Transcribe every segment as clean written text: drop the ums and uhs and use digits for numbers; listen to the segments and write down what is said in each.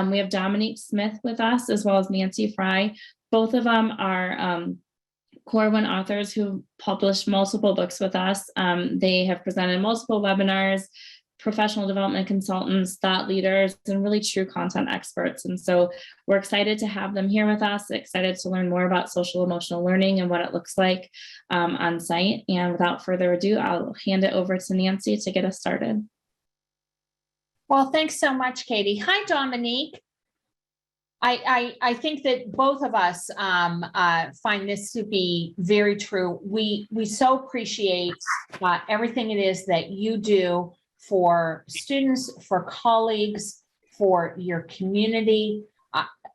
We have Dominique Smith with us, as well as Nancy Frey. Both of them are Corwin authors who published multiple books with us. They have presented multiple webinars, professional development consultants, thought leaders, and really true content experts. And so we're excited to have them here with us, excited to learn more about social emotional learning and what it looks like on site. And without further ado, I'll hand it over to Nancy to get us started. Well, thanks so much, Katie. Hi, Dominique. I think that both of us find this to be very true. We so appreciate everything it is that you do for students, for colleagues, for your community.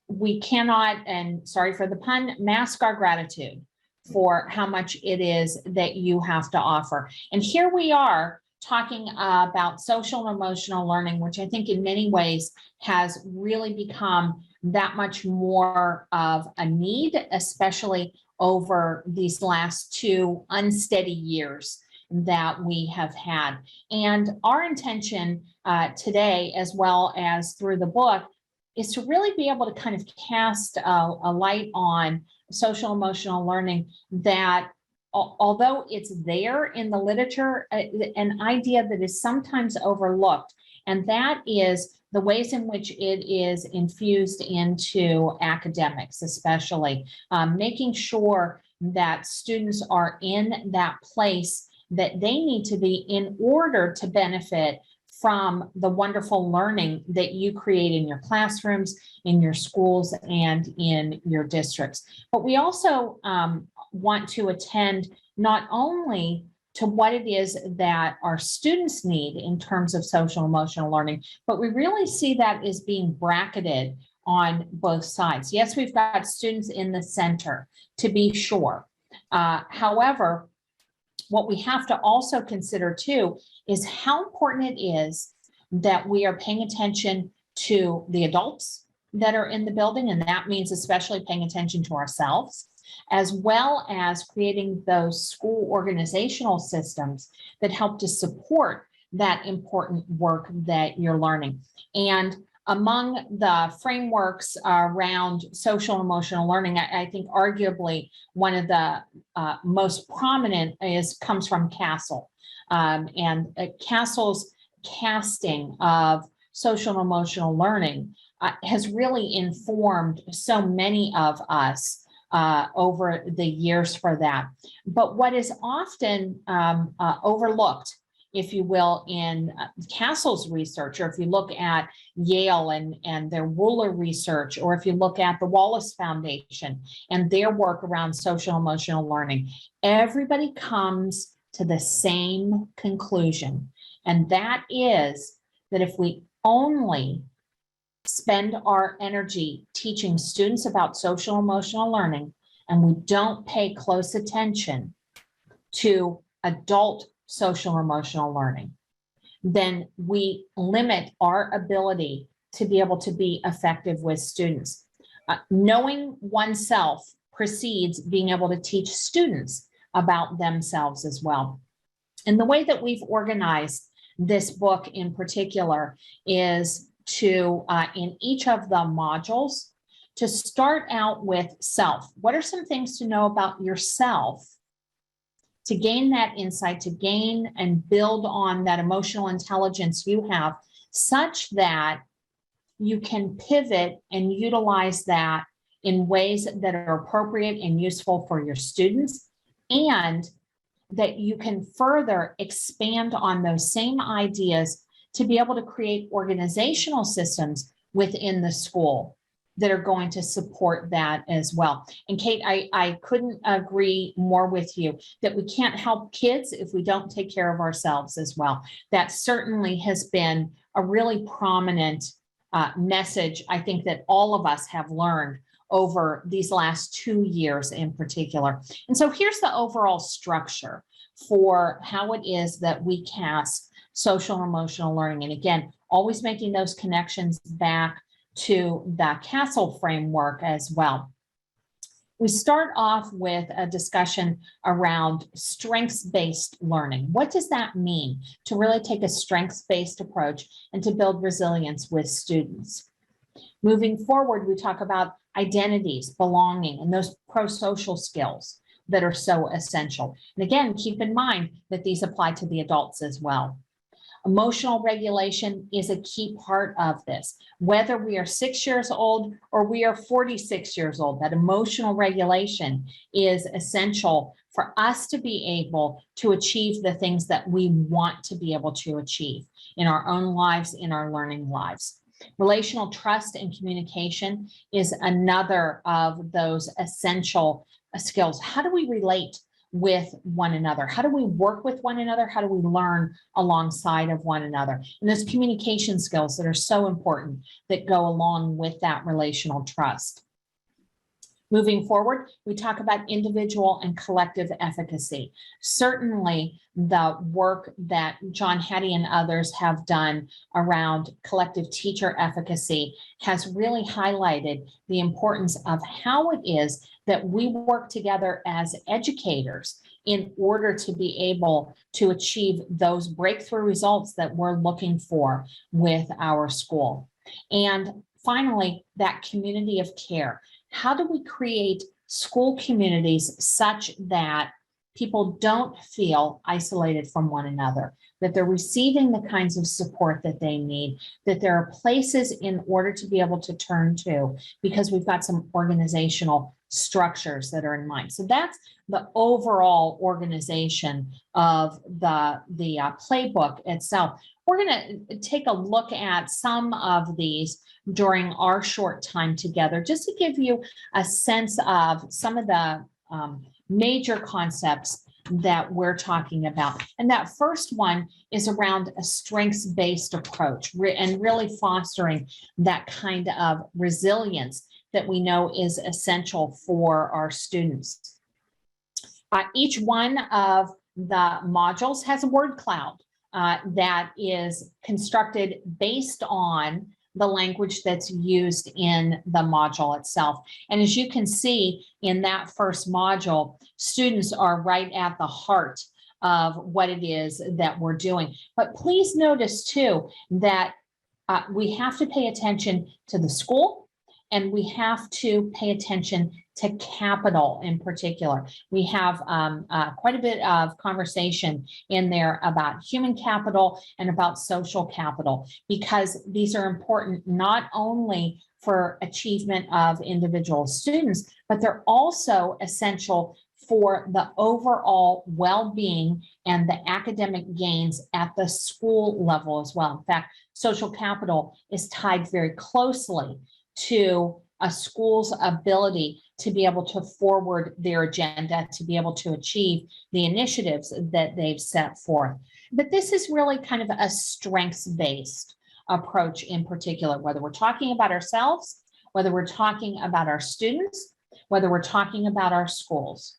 We cannot, and sorry for the pun, mask our gratitude for how much it is that you have to offer. And here we are talking about social and emotional learning, which I think in many ways has really become that much more of a need, especially over these last 2 unsteady years that we have had. And our intention today, as well as through the book, is to really be able to kind of cast a light on social emotional learning that, although it's there in the literature, an idea that is sometimes overlooked, and that is the ways in which it is infused into academics, especially making sure that students are in that place that they need to be in order to benefit from the wonderful learning that you create in your classrooms, in your schools, and in your districts. But we also want to attend not only to what it is that our students need in terms of social emotional learning, but we really see that as being bracketed on both sides. Yes, we've got students in the center, to be sure. However, what we have to also consider too is how important it is that we are paying attention to the adults that are in the building, and that means especially paying attention to ourselves, as well as creating those school organizational systems that help to support that important work that you're learning. And among the frameworks around social and emotional learning, I think arguably one of the most prominent comes from CASEL. And CASEL's casting of social and emotional learning has really informed so many of us over the years for that. But what is often overlooked, if you will, in CASEL's research, or if you look at Yale and their Wooler research, or if you look at the Wallace Foundation and their work around social emotional learning, everybody comes to the same conclusion. And that is that if we only spend our energy teaching students about social emotional learning, and we don't pay close attention to adult social emotional learning, then we limit our ability to be able to be effective with students. Knowing oneself precedes being able to teach students about themselves as well. And the way that we've organized this book in particular is to, in each of the modules, to start out with self. What are some things to know about yourself to gain that insight, to gain and build on that emotional intelligence you have, such that you can pivot and utilize that in ways that are appropriate and useful for your students, and that you can further expand on those same ideas to be able to create organizational systems within the school that are going to support that as well. And Kate, I couldn't agree more with you that we can't help kids if we don't take care of ourselves as well. That certainly has been a really prominent message, I think, that all of us have learned over these last 2 years in particular. And so here's the overall structure for how it is that we cast social and emotional learning. And again, always making those connections back to the CASEL framework as well. We start off with a discussion around strengths-based learning. What does that mean to really take a strengths-based approach and to build resilience with students? Moving forward, we talk about identities, belonging, and those pro-social skills that are so essential. And again, keep in mind that these apply to the adults as well. Emotional regulation is a key part of this. Whether we are 6 years old or we are 46 years old, that emotional regulation is essential for us to be able to achieve the things that we want to be able to achieve in our own lives, in our learning lives. Relational trust and communication is another of those essential skills. How do we relate with one another? How do we work with one another? How do we learn alongside of one another? And those communication skills that are so important that go along with that relational trust. Moving forward, we talk about individual and collective efficacy. Certainly, the work that John Hattie and others have done around collective teacher efficacy has really highlighted the importance of how it is that we work together as educators in order to be able to achieve those breakthrough results that we're looking for with our school. And finally, that community of care. How do we create school communities such that people don't feel isolated from one another, that they're receiving the kinds of support that they need, that there are places in order to be able to turn to because we've got some organizational structures that are in mind. So that's the overall organization of the playbook itself. We're going to take a look at some of these during our short time together, just to give you a sense of some of the major concepts that we're talking about. And that first one is around a strengths-based approach and really fostering that kind of resilience that we know is essential for our students. Each one of the modules has a word cloud that is constructed based on the language that's used in the module itself. And as you can see in that first module, students are right at the heart of what it is that we're doing. But please notice too that we have to pay attention to the school, and we have to pay attention to capital in particular. We have quite a bit of conversation in there about human capital and about social capital, because these are important not only for achievement of individual students, but they're also essential for the overall well-being and the academic gains at the school level as well. In fact, social capital is tied very closely to a school's ability to be able to forward their agenda, to be able to achieve the initiatives that they've set forth. But this is really kind of a strengths-based approach in particular, whether we're talking about ourselves, whether we're talking about our students, whether we're talking about our schools,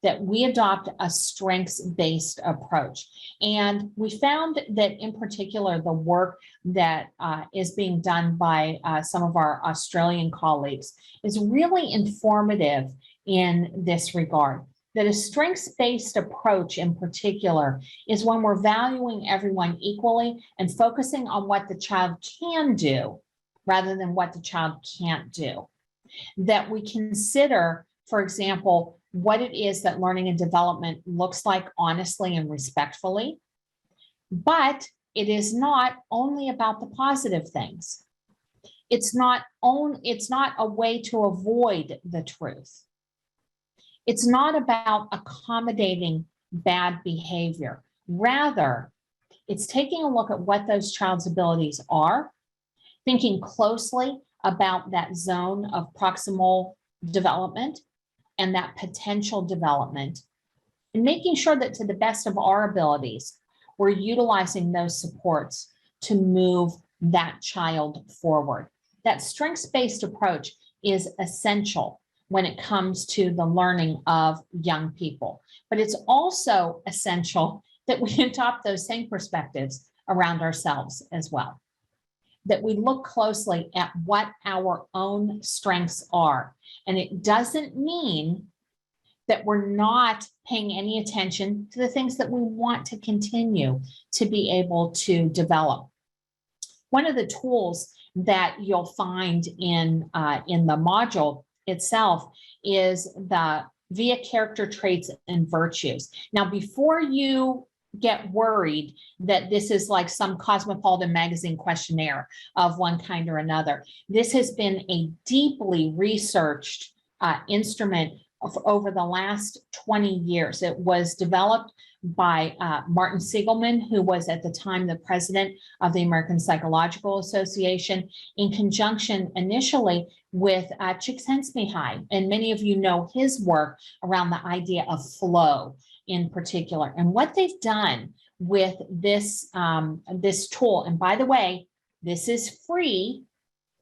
that we adopt a strengths-based approach. And we found that in particular, the work that is being done by some of our Australian colleagues is really informative in this regard. That a strengths-based approach in particular is when we're valuing everyone equally and focusing on what the child can do rather than what the child can't do. That we consider, for example, what it is that learning and development looks like honestly and respectfully, but it is not only about the positive things. It's not a way to avoid the truth. It's not about accommodating bad behavior. Rather, it's taking a look at what those child's abilities are, thinking closely about that zone of proximal development and that potential development, and making sure that to the best of our abilities, we're utilizing those supports to move that child forward. That strengths-based approach is essential when it comes to the learning of young people, but it's also essential that we adopt those same perspectives around ourselves as well. That we look closely at what our own strengths are. And it doesn't mean that we're not paying any attention to the things that we want to continue to be able to develop. One of the tools that you'll find in the module itself is the via character traits and virtues. Now, before you get worried that this is like some Cosmopolitan magazine questionnaire of one kind or another, this has been a deeply researched instrument over the last 20 years. It was developed by Martin Siegelman, who was at the time the president of the American Psychological Association, in conjunction initially with Csikszentmihalyi. And many of you know his work around the idea of flow in particular. And what they've done with this, this tool, and by the way, this is free,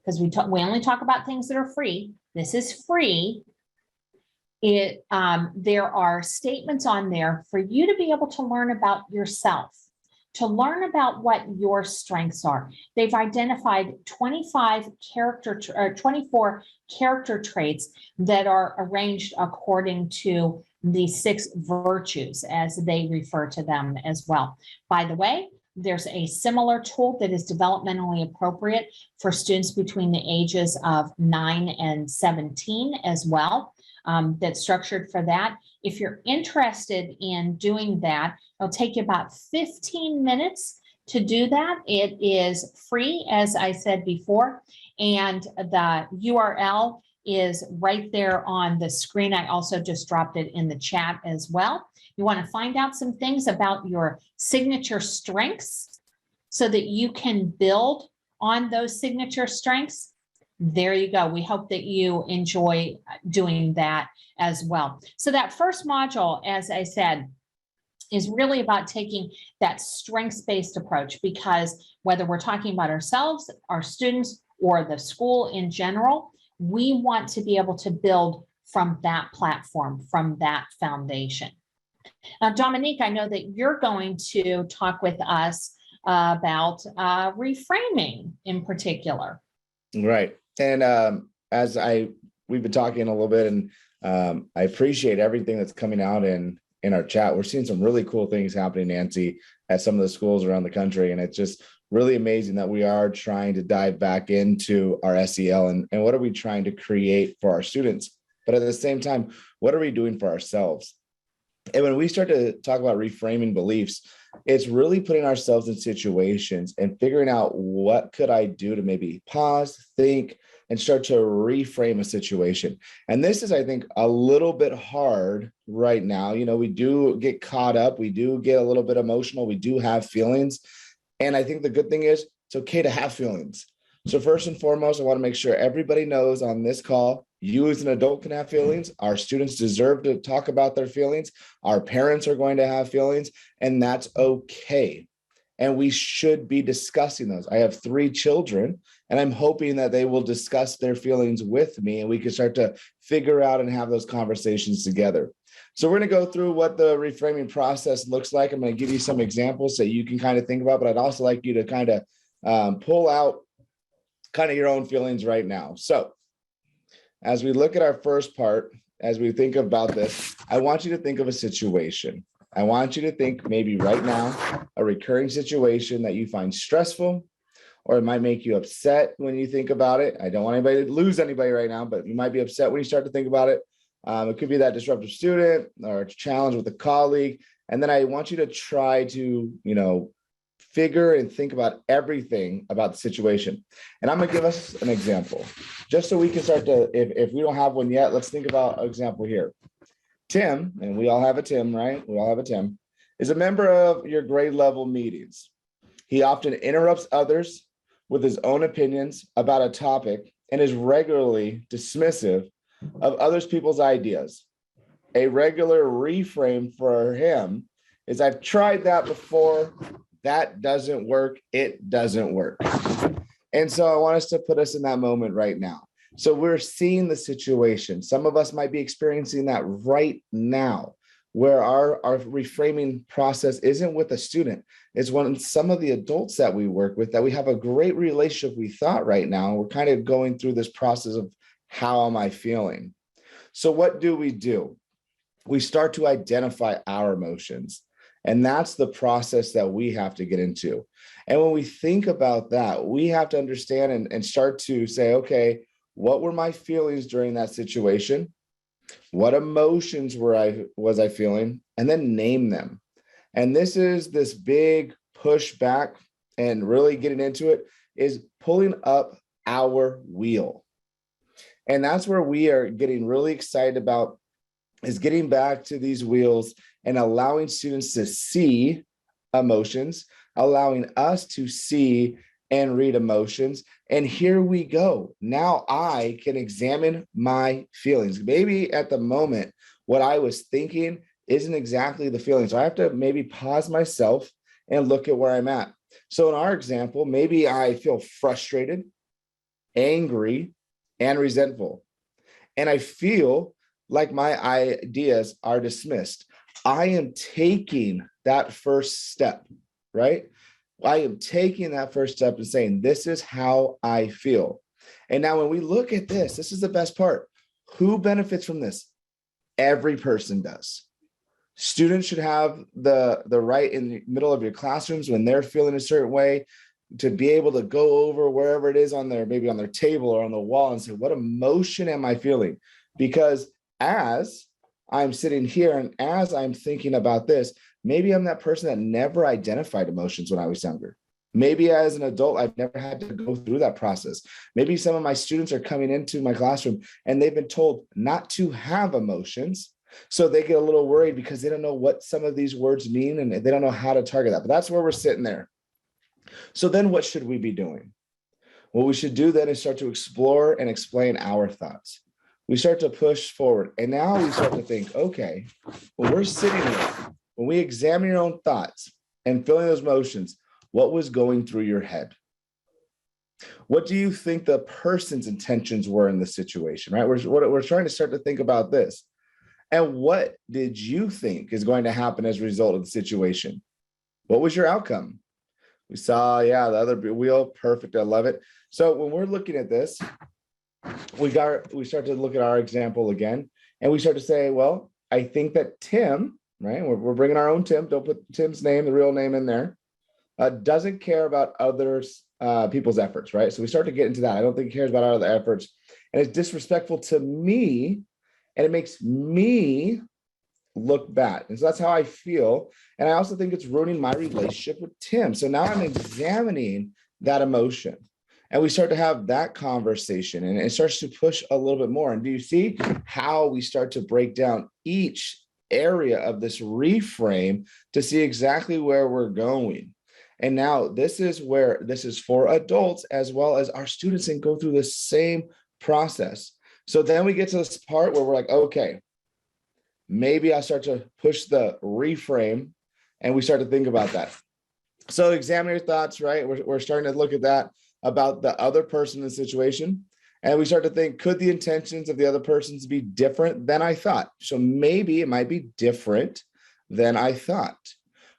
because we only talk about things that are free. This is free. There are statements on there for you to be able to learn about yourself, to learn about what your strengths are. They've identified 24 character traits that are arranged according to the 6 virtues, as they refer to them as well. By the way, there's a similar tool that is developmentally appropriate for students between the ages of 9 and 17 as well. That's structured for that. If you're interested in doing that, it'll take you about 15 minutes to do that. It is free, as I said before, and the URL is right there on the screen. I also just dropped it in the chat as well. You want to find out some things about your signature strengths so that you can build on those signature strengths. There you go. We hope that you enjoy doing that as well. So that first module, as I said, is really about taking that strengths-based approach, because whether we're talking about ourselves, our students, or the school in general, we want to be able to build from that platform, from that foundation. Now, Dominique, I know that you're going to talk with us about reframing in particular. Right. And we've been talking a little bit, and I appreciate everything that's coming out in our chat. We're seeing some really cool things happening, Nancy, at some of the schools around the country. And it's just really amazing that we are trying to dive back into our SEL and what are we trying to create for our students? But at the same time, what are we doing for ourselves? And when we start to talk about reframing beliefs, it's really putting ourselves in situations and figuring out what could I do to maybe pause, think, and start to reframe a situation. And this is, I think, a little bit hard right now. You know, we do get caught up. We do get a little bit emotional. We do have feelings. And I think the good thing is it's okay to have feelings. So first and foremost, I want to make sure everybody knows on this call, you as an adult can have feelings. Our students deserve to talk about their feelings. Our parents are going to have feelings, and that's okay. And we should be discussing those. I have 3 children, and I'm hoping that they will discuss their feelings with me, and we can start to figure out and have those conversations together. So we're going to go through what the reframing process looks like. I'm going to give you some examples that you can kind of think about, but I'd also like you to kind of pull out kind of your own feelings right now. So as we look at our first part, as we think about this, I want you to think of a situation. I want you to think maybe right now, a recurring situation that you find stressful, or it might make you upset when you think about it. I don't want anybody to lose anybody right now, but you might be upset when you start to think about it. It could be that disruptive student or a challenge with a colleague. And then I want you to try to, figure and think about everything about the situation. And I'm going to give us an example, just so we can start to, if we don't have one yet, let's think about an example here. Tim, and we all have a Tim, right? We all have a Tim, is a member of your grade level meetings. He often interrupts others with his own opinions about a topic and is regularly dismissive of other people's ideas. A regular reframe for him is, I've tried that before. That doesn't work. It doesn't work. And so I want us to put us in that moment right now. So we're seeing the situation. Some of us might be experiencing that right now, where our reframing process isn't with a student. It's when some of the adults that we work with, that we have a great relationship, we thought right now, we're kind of going through this process of how am I feeling? So what do? We start to identify our emotions. And that's the process that we have to get into. And when we think about that, we have to understand and start to say, okay, what were my feelings during that situation? What emotions was I feeling? And then name them. And this big push back and really getting into it is pulling up our wheel. And that's where we are getting really excited about, is getting back to these wheels and allowing students to see emotions, allowing us to see and read emotions. And here we go. Now I can examine my feelings. Maybe at the moment, what I was thinking isn't exactly the feeling. So I have to maybe pause myself and look at where I'm at. So in our example, maybe I feel frustrated, angry, and resentful. And I feel like my ideas are dismissed. I am taking that first step, right? I am taking that first step and saying, this is how I feel. And now when we look at this is the best part. Who benefits from this? Every person does. Students should have the right in the middle of your classrooms when they're feeling a certain way to be able to go over wherever it is on their, maybe on their table or on the wall and say, what emotion am I feeling? Because as I'm sitting here and as I'm thinking about this, maybe I'm that person that never identified emotions when I was younger. Maybe as an adult, I've never had to go through that process. Maybe some of my students are coming into my classroom and they've been told not to have emotions. So they get a little worried because they don't know what some of these words mean and they don't know how to target that. But that's where we're sitting there. So then what should we be doing? What we should do then is start to explore and explain our thoughts. We start to push forward. And now we start to think, okay, when we're sitting here, when we examine your own thoughts and feeling those emotions, what was going through your head? What do you think the person's intentions were in the situation, right? We're trying to start to think about this. And what did you think is going to happen as a result of the situation? What was your outcome? We saw, the other wheel, perfect, I love it. So when we're looking at this, we start to look at our example again, and we start to say, well, I think that Tim, right? We're bringing our own Tim, don't put Tim's name, the real name in there, doesn't care about others, people's efforts, right? So we start to get into that. I don't think he cares about our other efforts, and it's disrespectful to me, and it makes me look bad. And so that's how I feel. And I also think it's ruining my relationship with Tim. So now I'm examining that emotion. And we start to have that conversation and it starts to push a little bit more. And do you see how we start to break down each area of this reframe to see exactly where we're going? And now this is for adults as well as our students and go through the same process. So then we get to this part where we're like, okay, maybe I start to push the reframe and we start to think about that. So examine your thoughts, right? We're starting to look at that about the other person in the situation. And we start to think, could the intentions of the other persons be different than I thought? So maybe it might be different than I thought.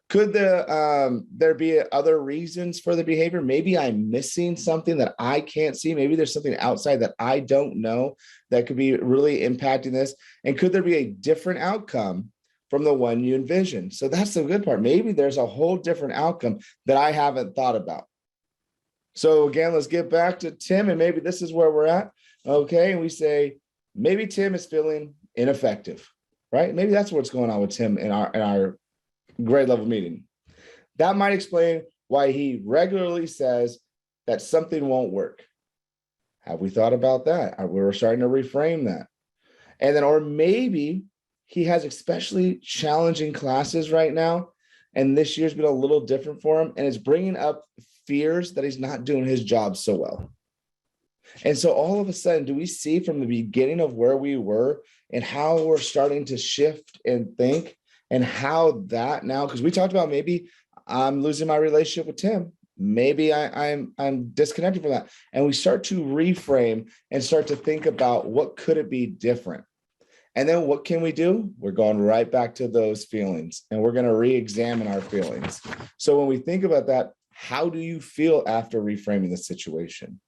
Could there be other reasons for the behavior? Maybe I'm missing something that I can't see. Maybe there's something outside that I don't know that could be really impacting this. And could there be a different outcome from the one you envisioned? So that's the good part. Maybe there's a whole different outcome that I haven't thought about. So again, let's get back to Tim, and maybe this is where we're at. Okay, and we say, maybe Tim is feeling ineffective, right? Maybe that's what's going on with Tim in our grade level meeting. That might explain why he regularly says that something won't work. Have we thought about that? We're starting to reframe that. And then, or maybe he has especially challenging classes right now, and this year's been a little different for him, and it's bringing up fears that he's not doing his job so well. And so all of a sudden, do we see from the beginning of where we were and how we're starting to shift and think, and how that now, because we talked about maybe I'm losing my relationship with Tim. Maybe I'm disconnected from that. And we start to reframe and start to think about what could it be different. And then what can we do? We're going right back to those feelings and we're going to re-examine our feelings. So when we think about that, how do you feel after reframing the situation?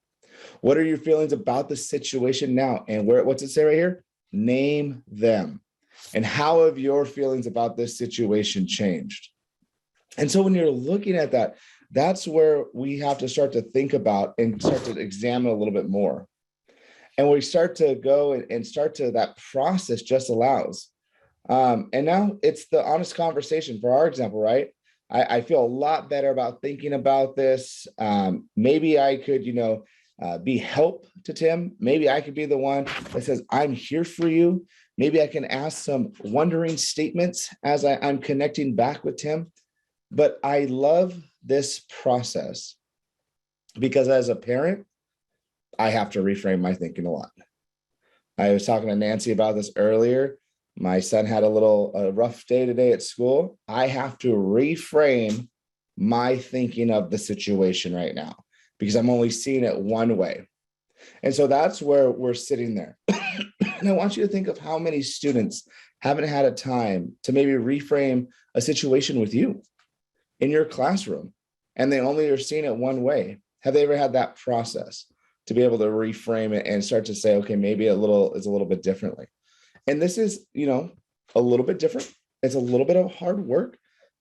What are your feelings about the situation now? And what's it say right here? Name them. And how have your feelings about this situation changed? And so when you're looking at that, that's where we have to start to think about and start to examine a little bit more. And we start to go and start to that process just allows. And now it's the honest conversation for our example, right? I feel a lot better about thinking about this. Maybe I could, be help to Tim. Maybe I could be the one that says, I'm here for you. Maybe I can ask some wondering statements as I'm connecting back with Tim. But I love this process because as a parent, I have to reframe my thinking a lot. I was talking to Nancy about this earlier. My son had a rough day today at school. I have to reframe my thinking of the situation right now because I'm only seeing it one way. And so that's where we're sitting there. And I want you to think of how many students haven't had a time to maybe reframe a situation with you in your classroom, and they only are seeing it one way. Have they ever had that process to be able to reframe it and start to say, okay, maybe it's a little bit differently. And this is, a little bit different. It's a little bit of hard work,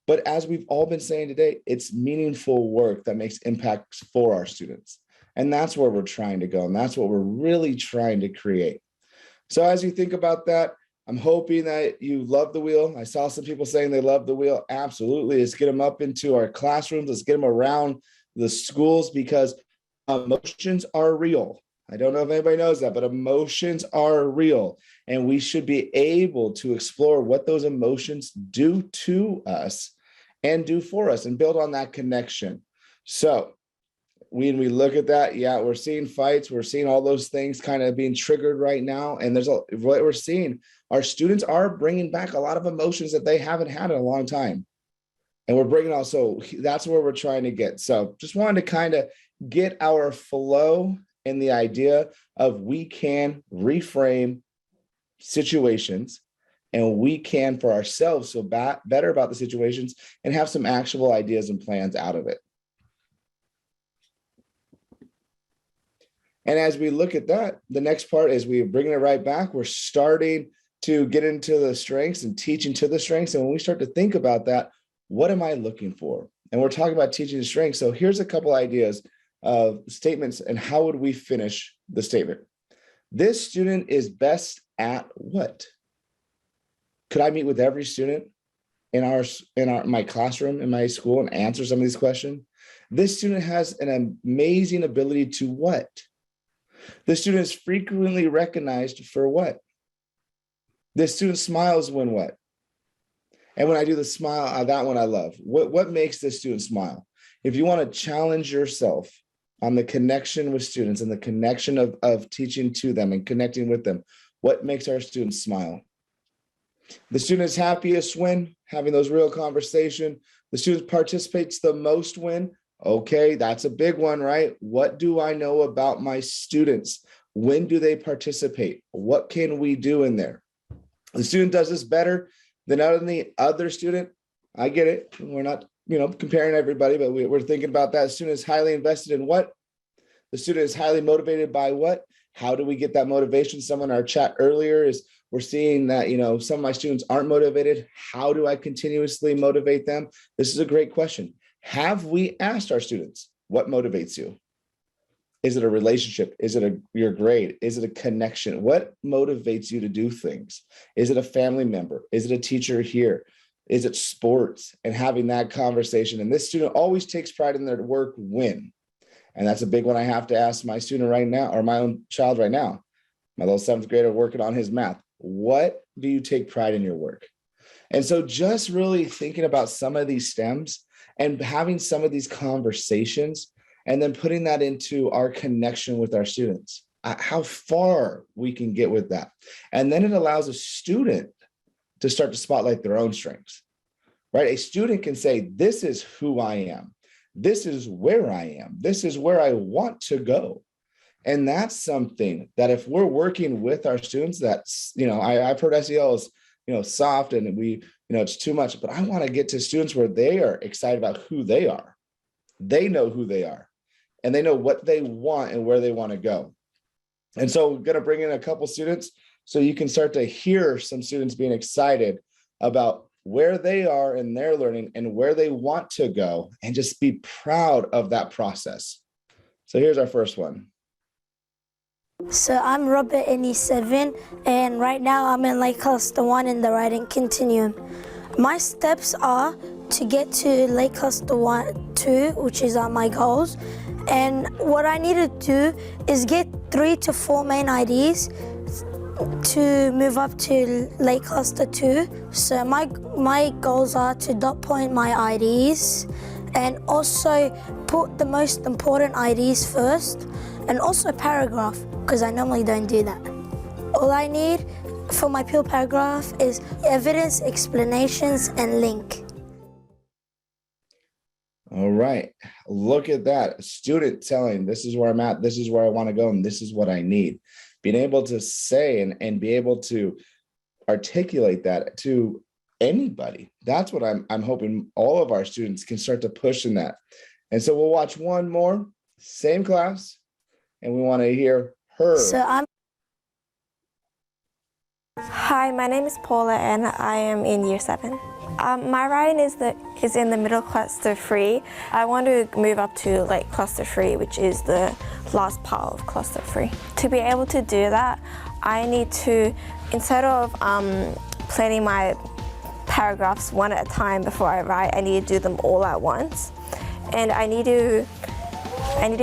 but as we've all been saying today, it's meaningful work that makes impacts for our students. And that's where we're trying to go. And that's what we're really trying to create. So as you think about that, I'm hoping that you love the wheel. I saw some people saying they love the wheel. Absolutely. Let's get them up into our classrooms. Let's get them around the schools because emotions are real. I don't know if anybody knows that, but emotions are real. And we should be able to explore what those emotions do to us and do for us and build on that connection. So when we look at that, yeah, we're seeing fights. We're seeing all those things kind of being triggered right now. And what we're seeing, our students are bringing back a lot of emotions that they haven't had in a long time. And we're bringing also, that's where we're trying to get. So just wanted to kind of get our flow in the idea of we can reframe situations and we can for ourselves feel better about the situations and have some actionable ideas and plans out of it. And as we look at that, the next part is we're bringing it right back. We're starting to get into the strengths and teaching to the strengths. And when we start to think about that, what am I looking for? And we're talking about teaching the strengths. So here's a couple ideas of statements and how would we finish the statement? This student is best at what? Could I meet with every student in my classroom, in my school and answer some of these questions? This student has an amazing ability to what? The student is frequently recognized for what? This student smiles when what? And when I do the smile, that one I love. What makes this student smile? If you want to challenge yourself on the connection with students and the connection of teaching to them and connecting with them, what makes our students smile? The student is happiest when having those real conversation. The student participates the most when, okay, that's a big one, right? What do I know about my students? When do they participate? What can we do in there? The student does this better than any other student. I get it. We're not, comparing everybody, but we're thinking about that. The student is highly invested in what? The student is highly motivated by what? How do we get that motivation? Someone in our chat earlier we're seeing that, some of my students aren't motivated. How do I continuously motivate them? This is a great question. Have we asked our students, what motivates you? Is it a relationship? Is it your grade? Is it a connection? What motivates you to do things? Is it a family member? Is it a teacher here? Is it sports? And having that conversation. And this student always takes pride in their work when. And that's a big one I have to ask my student right now, or my own child right now. My little 7th grader working on his math. What do you take pride in your work? And so just really thinking about some of these stems and having some of these conversations and then putting that into our connection with our students, how far we can get with that. And then it allows a student to start to spotlight their own strengths, right? A student can say, this is who I am. This is where I am. This is where I want to go. And that's something that if we're working with our students, that's, I've heard SEL is, soft and it's too much, but I want to get to students where they are excited about who they are. They know who they are and they know what they want and where they want to go. And so we're going to bring in a couple students so you can start to hear some students being excited about where they are in their learning and where they want to go, and just be proud of that process. So here's our first one. So I'm Robert in E7, and right now I'm in Lake Cluster 1 in the writing continuum. My steps are to get to Lake Cluster 1, 2, which is my goals. And what I need to do is get 3 to 4 main IDs to move up to Lake Cluster 2. So my goals are to dot point my IDs and also put the most important IDs first, and also paragraph, because I normally don't do that. All I need for my pure paragraph is evidence, explanations, and link. All right, look at that. A student telling, this is where I'm at, this is where I want to go, and this is what I need. Being able to say and be able to articulate that to anybody. That's what I'm hoping all of our students can start to push in that. And so we'll watch one more, same class, and we want to hear her. Hi, my name is Paula and I am in year 7. My writing is in the middle cluster 3. I want to move up to like cluster 3, which is the last part of cluster 3. To be able to do that, I need to, instead of planning my paragraphs one at a time before I write, I need to do them all at once. And I need to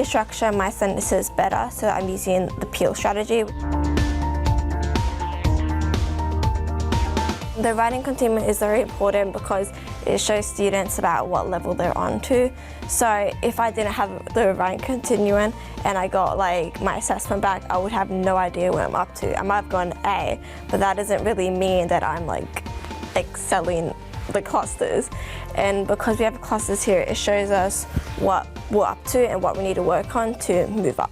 structure my sentences better, so I'm using the peel strategy. The writing continuum is very important because it shows students about what level they're on to. So if I didn't have the writing continuum and I got like my assessment back, I would have no idea what I'm up to. I might have gone A, but that doesn't really mean that I'm like excelling the clusters. And because we have clusters here, it shows us what we're up to and what we need to work on to move up.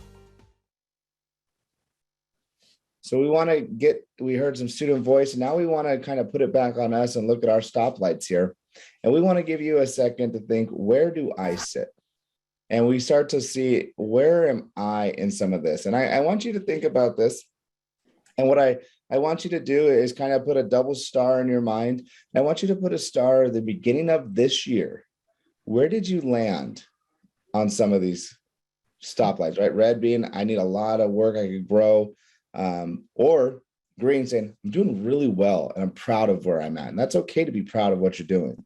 So we heard some student voice, and now we want to kind of put it back on us and look at our stoplights here. And we want to give you a second to think, where do I sit? And we start to see, where am I in some of this? And I want you to think about this. And what I want you to do is kind of put a double star in your mind. And I want you to put a star at the beginning of this year. Where did you land on some of these stoplights, right? Red being, I need a lot of work, I could grow. Or green saying, I'm doing really well and I'm proud of where I'm at. And that's okay to be proud of what you're doing.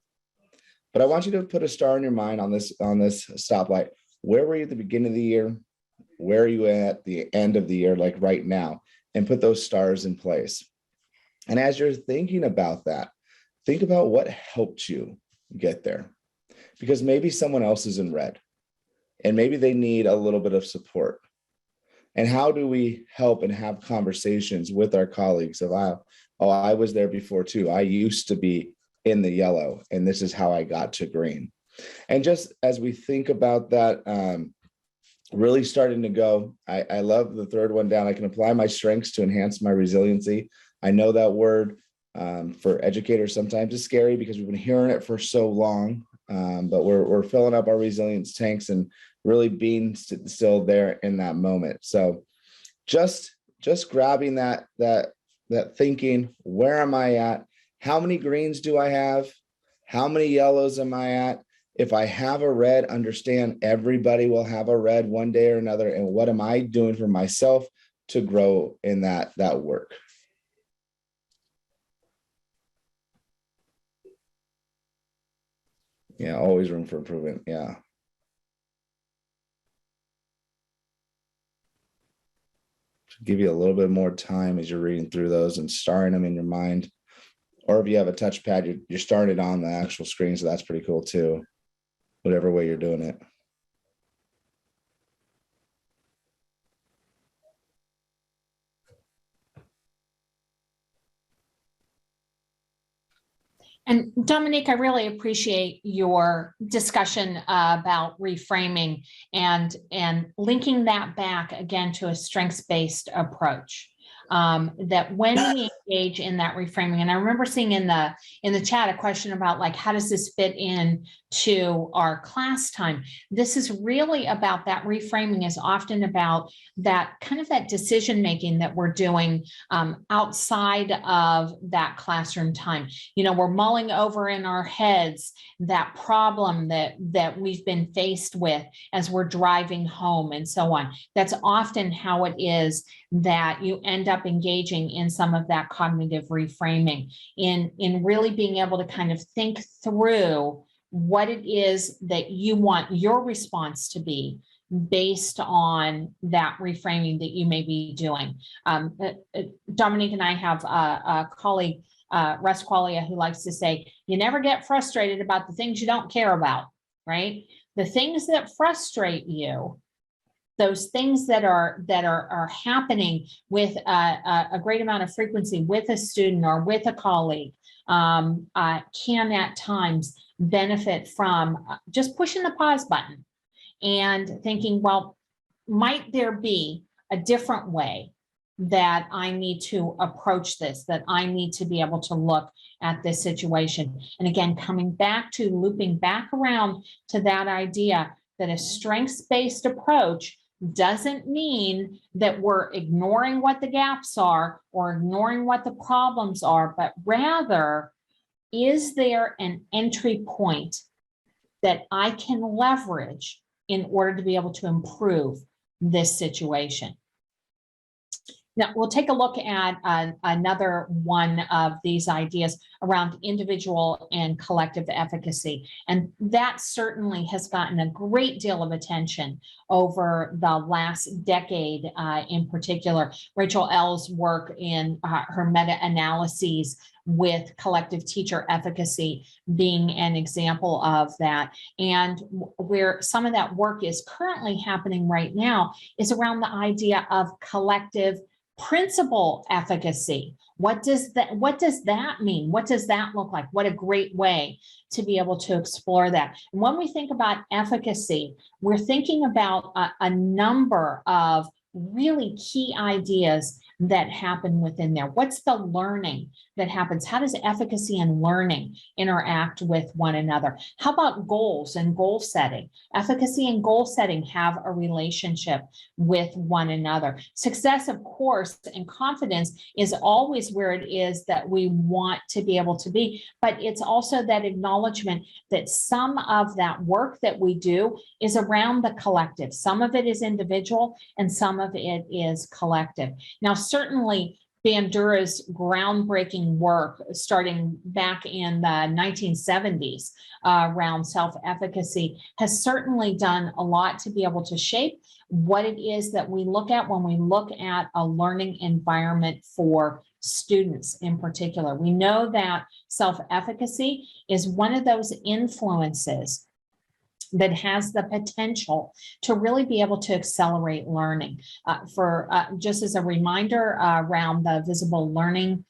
But I want you to put a star in your mind on this stoplight. Where were you at the beginning of the year? Where are you at the end of the year, like right now? And put those stars in place. And as you're thinking about that, think about what helped you get there. Because maybe someone else is in red and maybe they need a little bit of support. And how do we help and have conversations with our colleagues of, I was there before too. I used to be in the yellow and this is how I got to green. And just as we think about that, really starting to go, I love the third one down. I can apply my strengths to enhance my resiliency. I know that word for educators sometimes is scary because we've been hearing it for so long, but we're filling up our resilience tanks and really being still there in that moment. So just grabbing that thinking, where am I at? How many greens do I have? How many yellows am I at? If I have a red, understand everybody will have a red one day or another. And what am I doing for myself to grow in that work? Yeah, always room for improvement. Yeah. Give you a little bit more time as you're reading through those and starring them in your mind. Or if you have a touchpad, you're starting it on the actual screen. So that's pretty cool too, whatever way you're doing it. And Dominique, I really appreciate your discussion about reframing and linking that back again to a strengths-based approach. that when we engage in that reframing, and I remember seeing in the chat a question about like, how does this fit in to our class time? This is really about that reframing is often about that kind of that decision making that we're doing outside of that classroom time. You know, we're mulling over in our heads that problem that we've been faced with as we're driving home and so on. That's often how it is that you end up engaging in some of that cognitive reframing, in really being able to kind of think through what it is that you want your response to be based on that reframing that you may be doing. Dominique and I have a colleague, Russ Qualia, who likes to say, you never get frustrated about the things you don't care about, right? The things that frustrate you, those things that are happening with a great amount of frequency with a student or with a colleague, can at times benefit from just pushing the pause button and thinking, well, might there be a different way that I need to approach this, that I need to be able to look at this situation? And again, coming back to looping back around to that idea that a strengths-based approach doesn't mean that we're ignoring what the gaps are or ignoring what the problems are, but rather, is there an entry point that I can leverage in order to be able to improve this situation? Now, we'll take a look at another one of these ideas around individual and collective efficacy. And that certainly has gotten a great deal of attention over the last decade in particular. Rachel L's work in her meta-analyses with collective teacher efficacy being an example of that. And where some of that work is currently happening right now is around the idea of collective principal efficacy. What does that mean? What does that look like? What a great way to be able to explore that. And when we think about efficacy, we're thinking about a number of really key ideas that happen within there. What's the learning that happens? How does efficacy and learning interact with one another? How about goals and goal setting? Efficacy and goal setting have a relationship with one another. Success, of course, and confidence is always where it is that we want to be able to be, but it's also that acknowledgement that some of that work that we do is around the collective. Some of it is individual and some of it is collective. Now, certainly Bandura's groundbreaking work starting back in the 1970s around self-efficacy has certainly done a lot to be able to shape what it is that we look at when we look at a learning environment for students in particular. We know that self-efficacy is one of those influences that has the potential to really be able to accelerate learning. Just as a reminder around the visible learning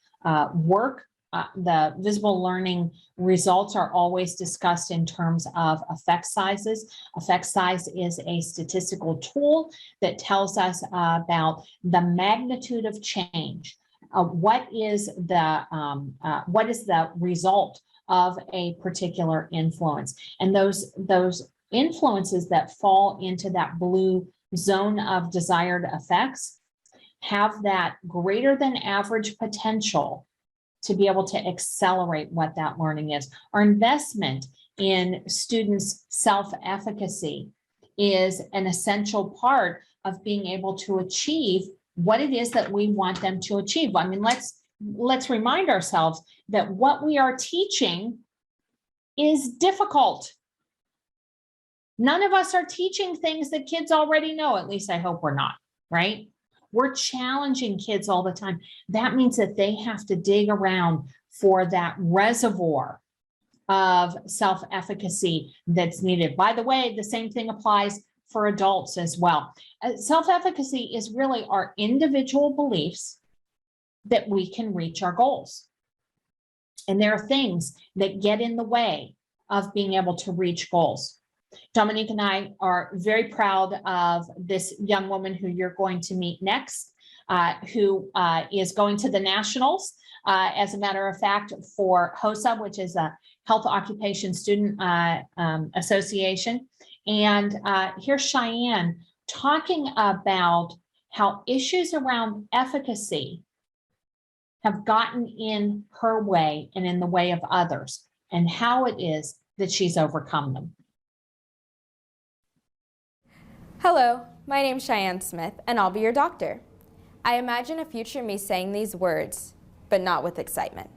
work, the visible learning results are always discussed in terms of effect sizes. Effect size is a statistical tool that tells us about the magnitude of change. What is the result of a particular influence? And those influences that fall into that blue zone of desired effects have that greater than average potential to be able to accelerate what that learning is. Our investment in students' self-efficacy is an essential part of being able to achieve what it is that we want them to achieve. I mean, let's remind ourselves that what we are teaching is difficult. None of us are teaching things that kids already know, at least I hope we're not, right? We're challenging kids all the time. That means that they have to dig around for that reservoir of self-efficacy that's needed. By the way, the same thing applies for adults as well. Self-efficacy is really our individual beliefs that we can reach our goals. And there are things that get in the way of being able to reach goals. Dominique and I are very proud of this young woman who you're going to meet next. who is going to the nationals, as a matter of fact, for HOSA, which is a Health Occupation Student Association. And here's Cheyenne talking about how issues around efficacy have gotten in her way and in the way of others, and how it is that she's overcome them. Hello, my name's Cheyenne Smith, and I'll be your doctor. I imagine a future me saying these words, but not with excitement.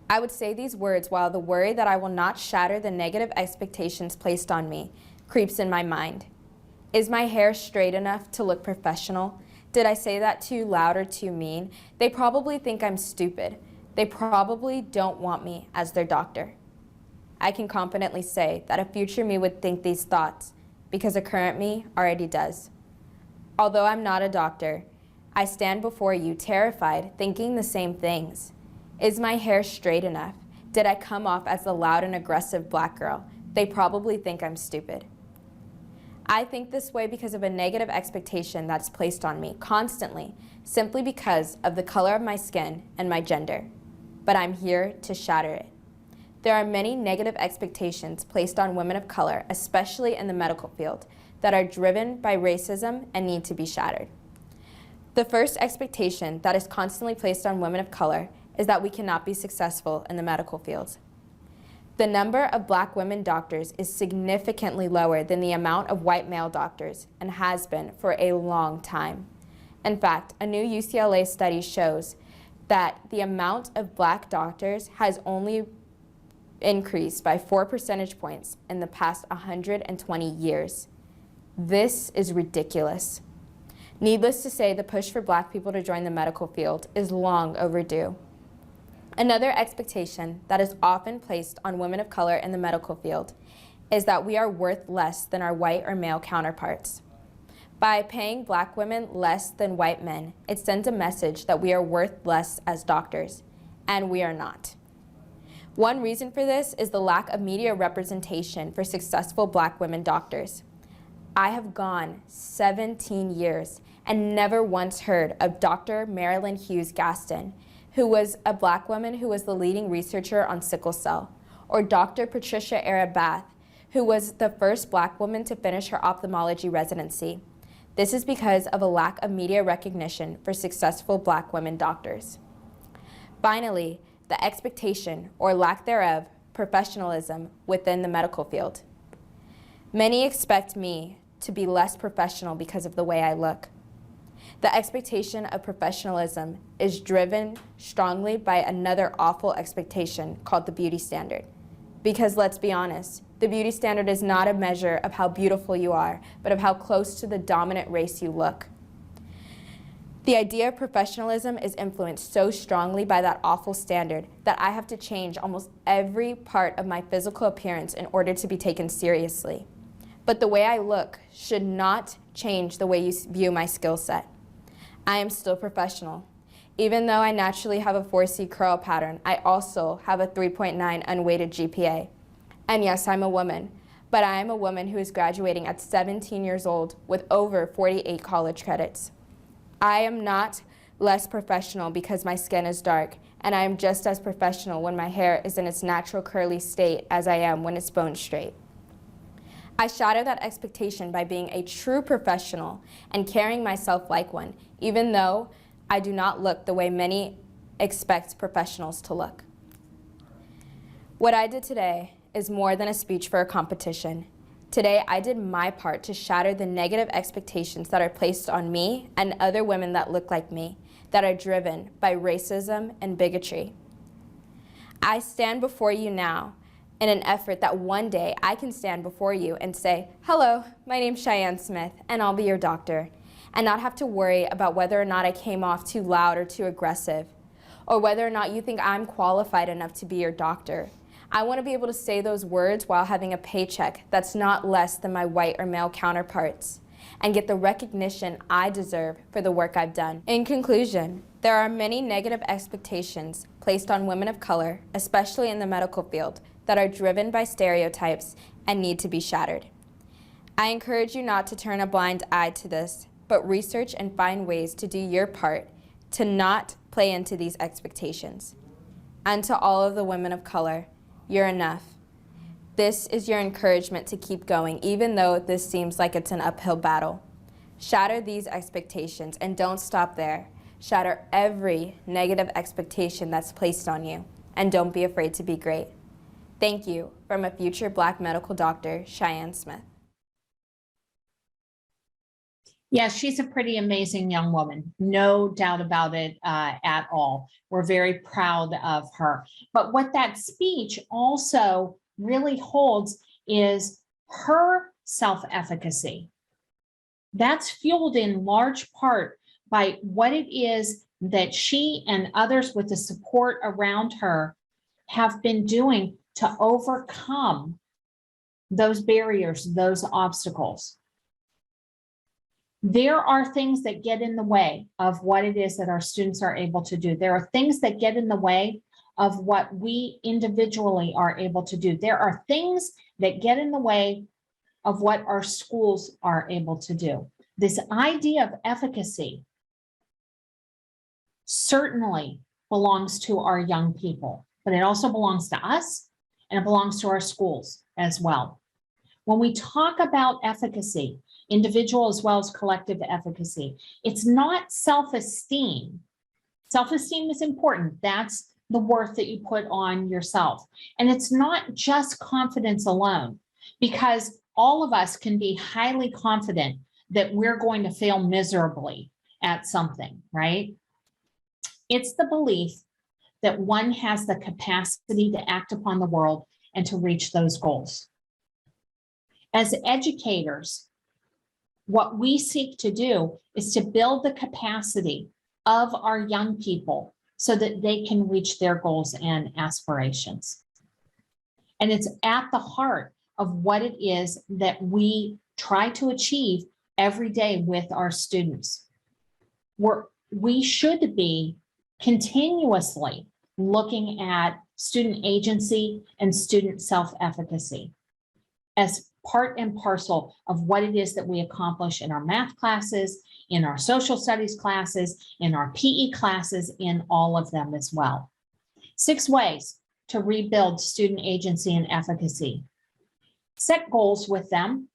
I would say these words while the worry that I will not shatter the negative expectations placed on me creeps in my mind. Is my hair straight enough to look professional? Did I say that too loud or too mean? They probably think I'm stupid. They probably don't want me as their doctor. I can confidently say that a future me would think these thoughts because a current me already does. Although I'm not a doctor, I stand before you terrified, thinking the same things. Is my hair straight enough? Did I come off as the loud and aggressive black girl? They probably think I'm stupid. I think this way because of a negative expectation that's placed on me constantly, simply because of the color of my skin and my gender. But I'm here to shatter it. There are many negative expectations placed on women of color, especially in the medical field, that are driven by racism and need to be shattered. The first expectation that is constantly placed on women of color is that we cannot be successful in the medical field. The number of black women doctors is significantly lower than the amount of white male doctors and has been for a long time. In fact, a new UCLA study shows that the amount of black doctors has only increased by 4 percentage points in the past 120 years. This is ridiculous. Needless to say, the push for black people to join the medical field is long overdue. Another expectation that is often placed on women of color in the medical field is that we are worth less than our white or male counterparts. By paying black women less than white men, it sends a message that we are worth less as doctors, and we are not. One reason for this is the lack of media representation for successful black women doctors. I have gone 17 years and never once heard of Dr. Marilyn Hughes Gaston, who was a black woman who was the leading researcher on sickle cell, or Dr. Patricia Arabath, who was the first black woman to finish her ophthalmology residency. This is because of a lack of media recognition for successful black women doctors. Finally, the expectation, or lack thereof, professionalism within the medical field. Many expect me to be less professional because of the way I look. The expectation of professionalism is driven strongly by another awful expectation called the beauty standard. Because let's be honest, the beauty standard is not a measure of how beautiful you are, but of how close to the dominant race you look. The idea of professionalism is influenced so strongly by that awful standard that I have to change almost every part of my physical appearance in order to be taken seriously. But the way I look should not change the way you view my skill set. I am still professional. Even though I naturally have a 4C curl pattern, I also have a 3.9 unweighted GPA. And yes, I'm a woman, but I am a woman who is graduating at 17 years old with over 48 college credits. I am not less professional because my skin is dark, and I am just as professional when my hair is in its natural curly state as I am when it's bone straight. I shatter that expectation by being a true professional and carrying myself like one, even though I do not look the way many expect professionals to look. What I did today is more than a speech for a competition. Today, I did my part to shatter the negative expectations that are placed on me and other women that look like me, that are driven by racism and bigotry. I stand before you now in an effort that one day I can stand before you and say, hello, my name's Cheyenne Smith, and I'll be your doctor, and not have to worry about whether or not I came off too loud or too aggressive, or whether or not you think I'm qualified enough to be your doctor. I want to be able to say those words while having a paycheck that's not less than my white or male counterparts, and get the recognition I deserve for the work I've done. In conclusion, there are many negative expectations placed on women of color, especially in the medical field, that are driven by stereotypes and need to be shattered. I encourage you not to turn a blind eye to this, but research and find ways to do your part to not play into these expectations. And to all of the women of color, you're enough. This is your encouragement to keep going, even though this seems like it's an uphill battle. Shatter these expectations and don't stop there. Shatter every negative expectation that's placed on you, and don't be afraid to be great. Thank you from a future Black medical doctor, Cheyenne Smith. Yeah, she's a pretty amazing young woman. No doubt about it at all. We're very proud of her. But what that speech also really holds is her self-efficacy. That's fueled in large part by what it is that she and others with the support around her have been doing to overcome those barriers, those obstacles. There are things that get in the way of what it is that our students are able to do. There are things that get in the way of what we individually are able to do. There are things that get in the way of what our schools are able to do. This idea of efficacy certainly belongs to our young people, but it also belongs to us and it belongs to our schools as well. When we talk about efficacy, individual as well as collective efficacy, it's not self-esteem. Self-esteem is important. That's the worth that you put on yourself. And it's not just confidence alone, because all of us can be highly confident that we're going to fail miserably at something, right? It's the belief that one has the capacity to act upon the world and to reach those goals. As educators, what we seek to do is to build the capacity of our young people so that they can reach their goals and aspirations. And it's at the heart of what it is that we try to achieve every day with our students. We should be continuously looking at student agency and student self-efficacy as part and parcel of what it is that we accomplish in our math classes, in our social studies classes, in our PE classes, in all of them as well. 6 ways to rebuild student agency and efficacy. Set goals with them.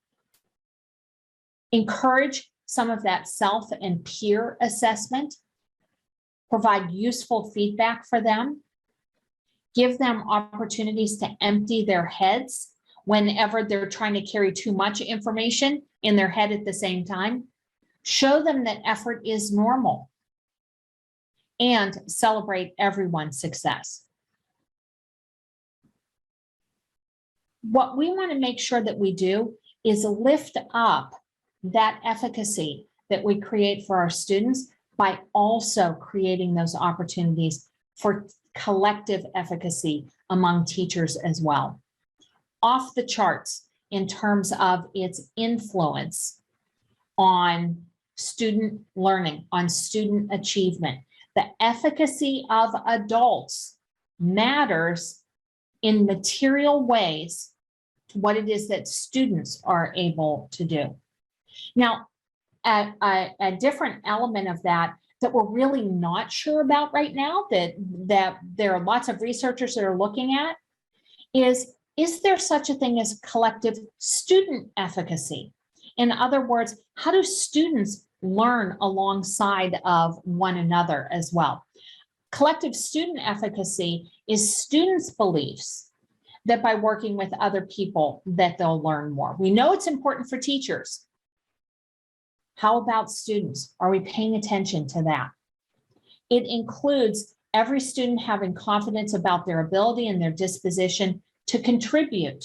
Encourage some of that self and peer assessment. Provide useful feedback for them. Give them opportunities to empty their heads whenever they're trying to carry too much information in their head at the same time. Show them that effort is normal and celebrate everyone's success. What we want to make sure that we do is lift up that efficacy that we create for our students by also creating those opportunities for collective efficacy among teachers as well. Off the charts in terms of its influence on student learning, on student achievement. The efficacy of adults matters in material ways to what it is that students are able to do. Now, a different element of that we're really not sure about right now, that there are lots of researchers that are looking at, is there such a thing as collective student efficacy? In other words, how do students learn alongside of one another as well? Collective student efficacy is students' beliefs that by working with other people that they'll learn more. We know it's important for teachers. How about students? Are we paying attention to that? It includes every student having confidence about their ability and their disposition to contribute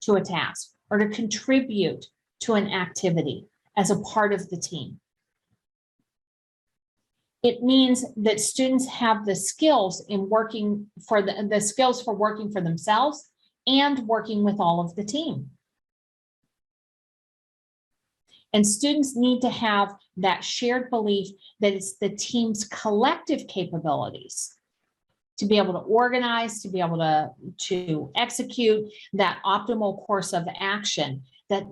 to a task or to contribute to an activity as a part of the team. It means that students have the skills in working for the skills for working for themselves and working with all of the team. And students need to have that shared belief that it's the team's collective capabilities to be able to organize, to be able to execute that optimal course of action,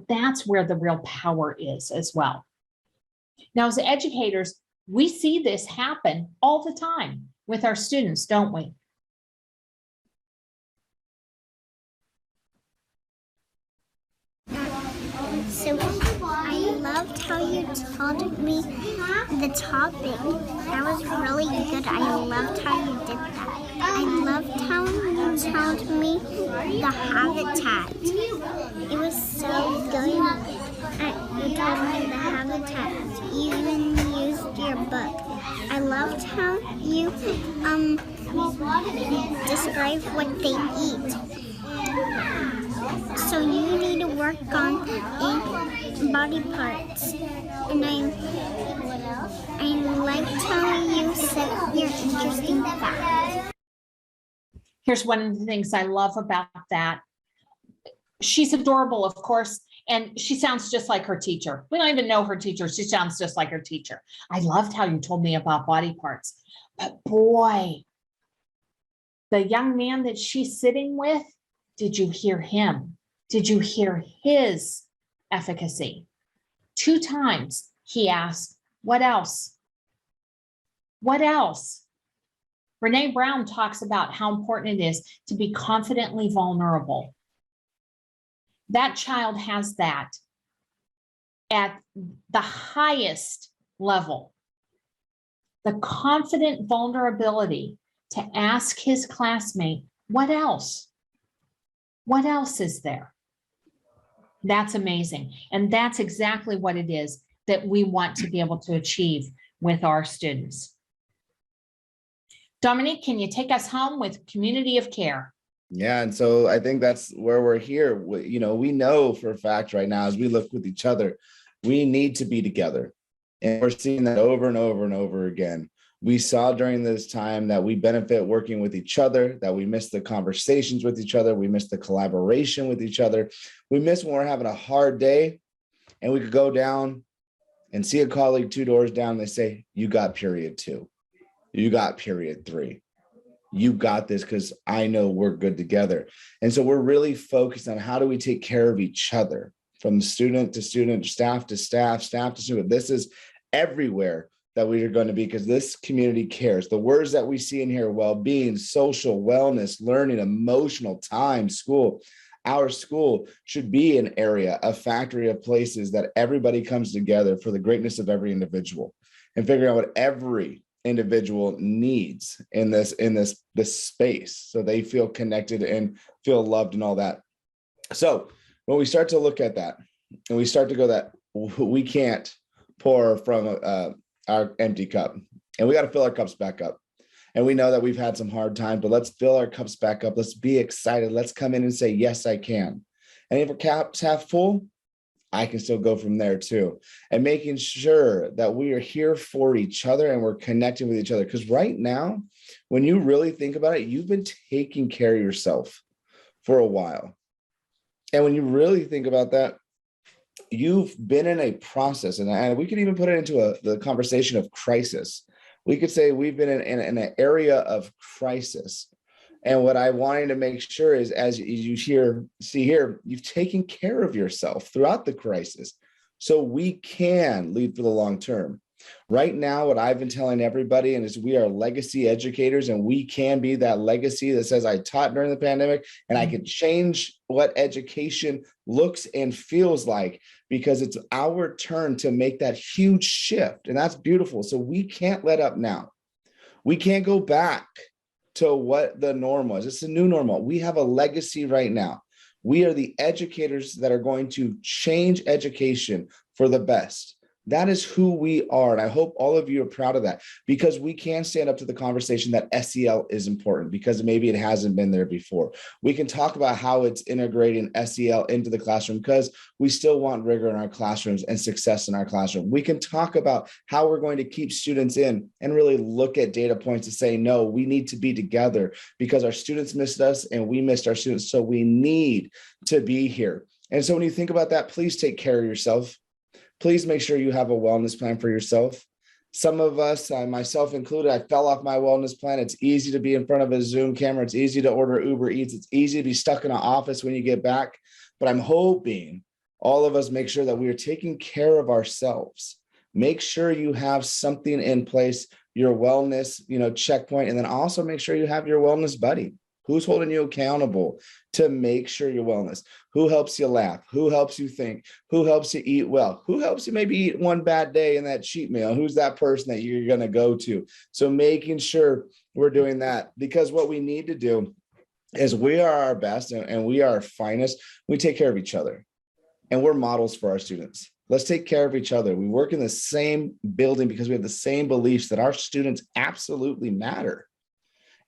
that's where the real power is as well. Now, as educators, we see this happen all the time with our students, don't we? So I loved how you told me the topic. That was really good. I loved how you did that. I loved how you told me the habitat. It was so good. You told me the habitat. You even used your book. I loved how you describe what they eat. So you need to work on body parts. And I liked how you said your interesting facts. Here's one of the things I love about that. She's adorable, of course, and she sounds just like her teacher. We don't even know her teacher. She sounds just like her teacher. I loved how you told me about body parts. But boy, the young man that she's sitting with, did you hear him? Did you hear his efficacy? 2 times he asked, what else? What else? Brene Brown talks about how important it is to be confidently vulnerable. That child has that at the highest level. The confident vulnerability to ask his classmate, what else? What else is there? That's amazing. And that's exactly what it is that we want to be able to achieve with our students. Dominique, can you take us home with community of care? Yeah, and so I think that's where we're here. We know for a fact right now, as we look with each other, we need to be together. And we're seeing that over and over and over again. We saw during this time that we benefit working with each other, that we miss the conversations with each other, we miss the collaboration with each other. We miss when we're having a hard day and we could go down and see a colleague 2 doors down and they say, you got period 2, you got period 3. You got this because I know we're good together. And so we're really focused on how do we take care of each other, from student to student, staff to staff, staff to student. This is everywhere that we are going to be, because this community cares. The words that we see in here: well-being, social wellness, learning, emotional, time, school. Our school should be an area, a factory of places that everybody comes together for the greatness of every individual and figuring out what every individual needs in this space, so they feel connected and feel loved and all that. So when we start to look at that and we start to go that we can't pour from our empty cup, and we got to fill our cups back up. And we know that we've had some hard times, but let's fill our cups back up. Let's be excited. Let's come in and say, yes, I can. And if our cups half full, I can still go from there too. And making sure that we are here for each other and we're connecting with each other. Because right now, when you really think about it, you've been taking care of yourself for a while. And when you really think about that, you've been in a process, and we could even put it into the conversation of crisis. We could say we've been in an area of crisis. And what I wanted to make sure is, as you see here, you've taken care of yourself throughout the crisis, so we can lead for the long term. Right now, what I've been telling everybody is we are legacy educators, and we can be that legacy that says, I taught during the pandemic and I could change what education looks and feels like, because it's our turn to make that huge shift. And that's beautiful. So we can't let up now. We can't go back to what the norm was. It's a new normal. We have a legacy right now. We are the educators that are going to change education for the best. That is who we are. And I hope all of you are proud of that, because we can stand up to the conversation that SEL is important, because maybe it hasn't been there before. We can talk about how it's integrating SEL into the classroom, because we still want rigor in our classrooms and success in our classroom. We can talk about how we're going to keep students in and really look at data points to say, no, we need to be together because our students missed us and we missed our students. So we need to be here. And so when you think about that, please take care of yourself. Please make sure you have a wellness plan for yourself. Some of us, myself included, I fell off my wellness plan. It's easy to be in front of a Zoom camera. It's easy to order Uber Eats. It's easy to be stuck in an office when you get back. But I'm hoping all of us make sure that we are taking care of ourselves, make sure you have something in place, your wellness, checkpoint, and then also make sure you have your wellness buddy. Who's holding you accountable to make sure your wellness? Who helps you laugh? Who helps you think? Who helps you eat well? Who helps you maybe eat one bad day in that cheat meal? Who's that person that you're going to go to? So making sure we're doing that, because what we need to do is we are our best and we are our finest. We take care of each other, and we're models for our students. Let's take care of each other. We work in the same building because we have the same beliefs that our students absolutely matter.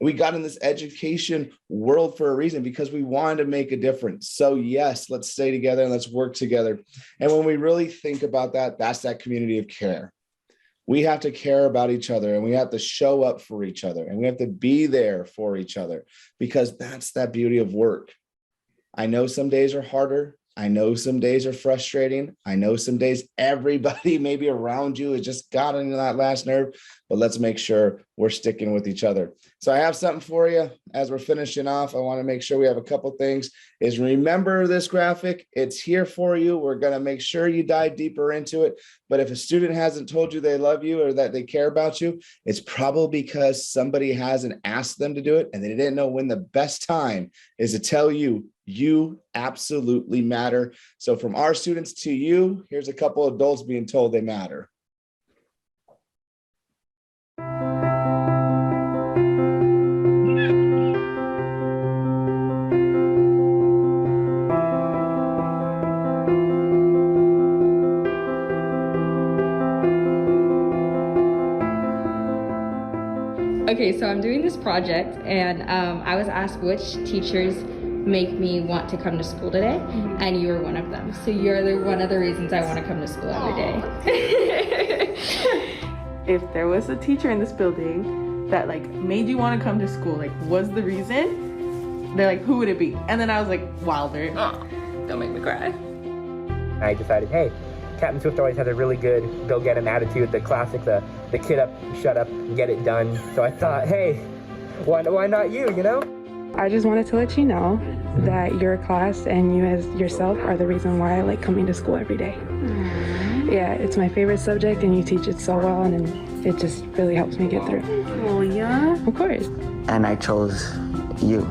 We got in this education world for a reason, because we wanted to make a difference. So yes, let's stay together and let's work together. And when we really think about that, that's that community of care. We have to care about each other, and we have to show up for each other, and we have to be there for each other, because that's that beauty of work. I know some days are harder. I know some days are frustrating. I know some days everybody maybe around you has just got into that last nerve, but let's make sure we're sticking with each other. So I have something for you as we're finishing off. I want to make sure we have a couple things. Is remember this graphic, it's here for you. We're going to make sure you dive deeper into it. But if a student hasn't told you they love you or that they care about you, it's probably because somebody hasn't asked them to do it, and they didn't know when the best time is to tell you, you absolutely matter. So from our students to you, here's a couple of adults being told they matter. Okay, so I'm doing this project, and I was asked which teachers make me want to come to school today, and you were one of them. So you're one of the reasons I want to come to school every day. If there was a teacher in this building that made you want to come to school, was the reason, they're like, who would it be? And then I was like, Wilder. Oh, don't make me cry. I decided, hey, Captain Swift always has a really good go-get-'em attitude, the classic, the kid up, shut up, get it done. So I thought, hey, why not you, I just wanted to let you know that your class and you as yourself are the reason why I like coming to school every day. Yeah, it's my favorite subject, and you teach it so well, and it just really helps me get through. Oh, yeah? Of course. And I chose you.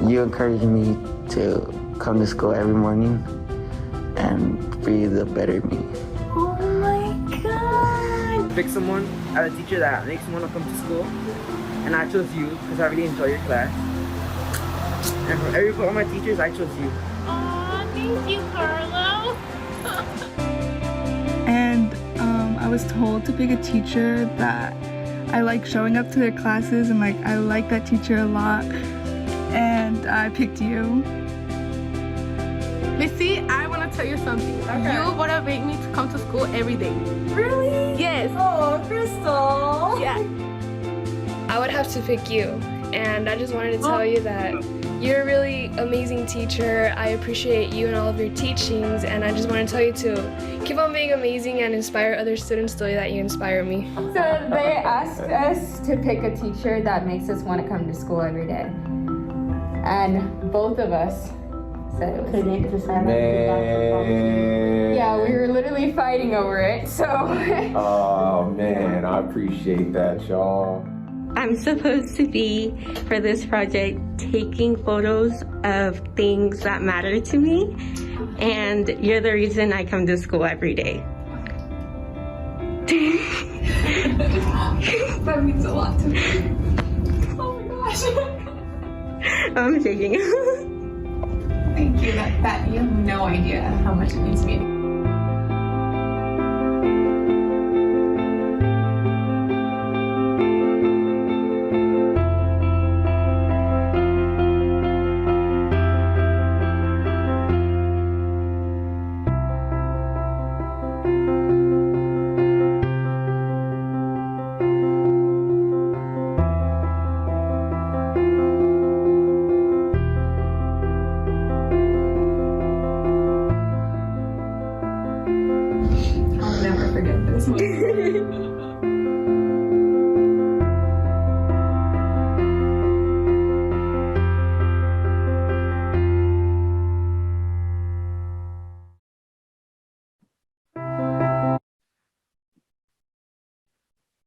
You encouraged me to come to school every morning and be the better me. Oh my God! Pick someone as a teacher that makes me want to come to school, and I chose you because I really enjoy your class. And from every one of my teachers, I chose you. Aw, thank you, Carlo. And I was told to pick a teacher that I like showing up to their classes, and I like that teacher a lot. And I picked you. Missy, I want to tell you something. Okay. You motivate me to come to school every day. Really? Yes. Oh, Crystal. Yeah. I would have to pick you, and I just wanted to tell you that you're a really amazing teacher. I appreciate you and all of your teachings, and I just want to tell you to keep on being amazing and inspire other students the way that you inspire me. So they asked us to pick a teacher that makes us want to come to school every day. And both of us said it was Couldn't decide. Yeah, we were literally fighting over it, so. Oh man, I appreciate that, y'all. I'm supposed to be, for this project, taking photos of things that matter to me, and you're the reason I come to school every day. That means a lot to me. Oh my gosh. I'm shaking. Thank you. That you have no idea how much it means to me.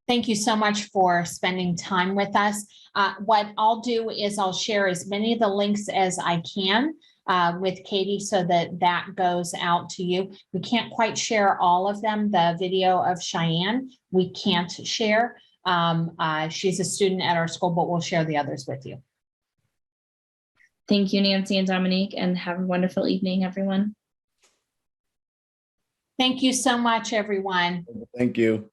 Thank you so much for spending time with us. What I'll do is I'll share as many of the links as I can with Katie so that goes out to you. We can't quite share all of them. The video of Cheyenne, we can't share. She's a student at our school, but we'll share the others with you. Thank you, Nancy and Dominique, and have a wonderful evening, everyone. Thank you so much, everyone. Thank you.